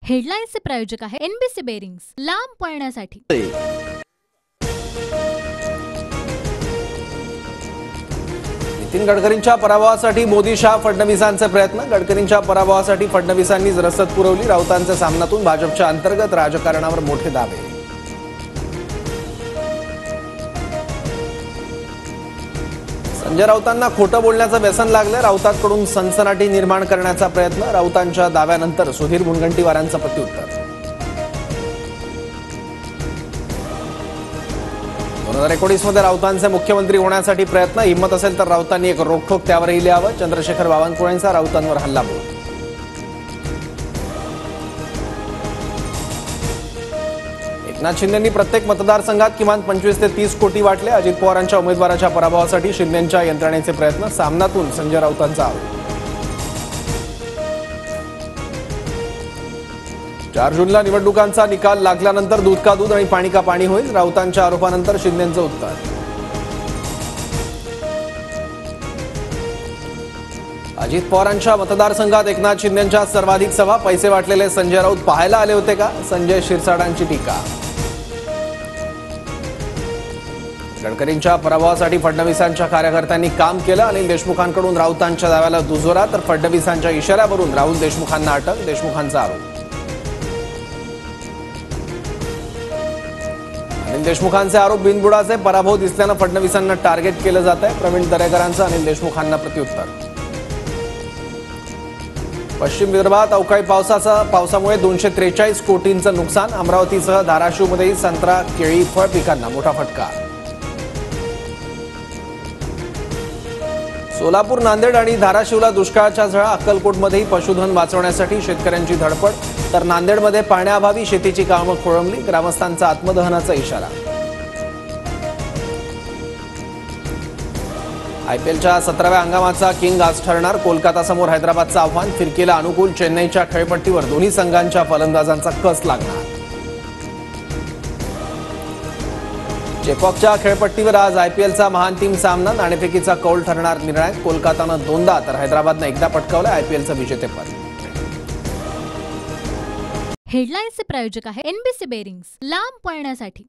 हेडलाईन्सचे प्रायोजक आहे NBC bearings, लांब पळण्यासाठी। नितीन गडकरींच्या पराभवासाठी मोदी शाह फडणवीसांचे प्रयत्न। गडकरींच्या पराभवासाठी फडणवीसांनीच रसद पुरवली। राऊतांच्या सामनातून भाजपच्या अंतर्गत राजकारणावर मोठे दावे। संजय राऊतांना खोटं बोलण्याचं व्यसन लागलं। राऊतांकडून सनसनाटी निर्माण करण्याचा प्रयत्न। राऊतांच्या दाव्यानंतर सुधीर मुनगंटीवारांचं प्रत्युत्तर। 2019 मध्ये राऊतांचे मुख्यमंत्री होण्यासाठी प्रयत्न। हिम्मत असेल तर राऊतांनी एक रोखोक त्यावरही लिहावं। चंद्रशेखर बावनकुळेंचा राऊतांवर हल्लाबोल। एकनाथ शिंदेंनी प्रत्येक मतदारसंघात किमान 25 ते 30 कोटी वाटले। अजित पवारांच्या उमेदवाराच्या पराभवासाठी शिंदेंच्या यंत्रणेचे प्रयत्न। सामनातून संजय राऊतांचा आरोप। 4 जूनला निवडणुकांचा निकाल लागल्यानंतर दूध का दूध आणि पाणी का पाणी होईल। राऊतांच्या आरोपानंतर शिंदेंचं उत्तर। अजित पवारांच्या मतदारसंघात एकनाथ शिंदेंच्या सर्वाधिक सभा। पैसे वाटलेले संजय राऊत पाहायला आले होते का? संजय शिरसाटांची टीका। गडकरींच्या पराभवासाठी फडणवीसांच्या कार्यकर्त्यांनी काम केलं। अनिल देशमुखांकडून राऊतांच्या दाव्याला दुजोरा, तर फडणवीसांच्या इशाऱ्यावरून राहुल देशमुखांना अटक। देशमुखांचा आरोप। अनिल देशमुखांचे आरोप बिनबुडाचे। पराभव दिसल्यानं फडणवीसांना टार्गेट केलं जात आहे। प्रवीण दरेकरांचं अनिल देशमुखांना प्रत्युत्तर। पश्चिम विदर्भात अवकाळी पावसामुळे 243 कोटींचं नुकसान। अमरावतीसह धाराशिवमध्येही संत्रा, केळी, फळ पिकांना मोठा फटका। सोलापूर, नांदेड आणि धाराशिवला दुष्काळाच्या झळा। अक्कलकोटमध्येही पशुधन वाचवण्यासाठी शेतकऱ्यांची धडपड, तर नांदेडमध्ये पाण्याअभावी शेतीची कामं खोळंबली। ग्रामस्थांचा आत्मदहनाचा इशारा। आयपीएलच्या 17व्या हंगामाचा किंग आज ठरणार। कोलकातासमोर हैदराबादचं आव्हान। फिरकीला अनुकूल चेन्नईच्या खेळपट्टीवर दोन्ही संघांच्या फलंदाजांचा कस लागणार। चेपॉकच्या खेळपट्टीवर आज आयपीएलचा महाअंतिम सामना। नाणेफेकीचा कौल ठरणार निर्णायक। कोलकातानं 2दा तर हैदराबादनं 1दा पटकावलं आयपीएलचं विजेतेपद। हेडलाईन्सचे प्रायोजक आहे एनबीसी बेरिंग्स, लांब पळण्यासाठी।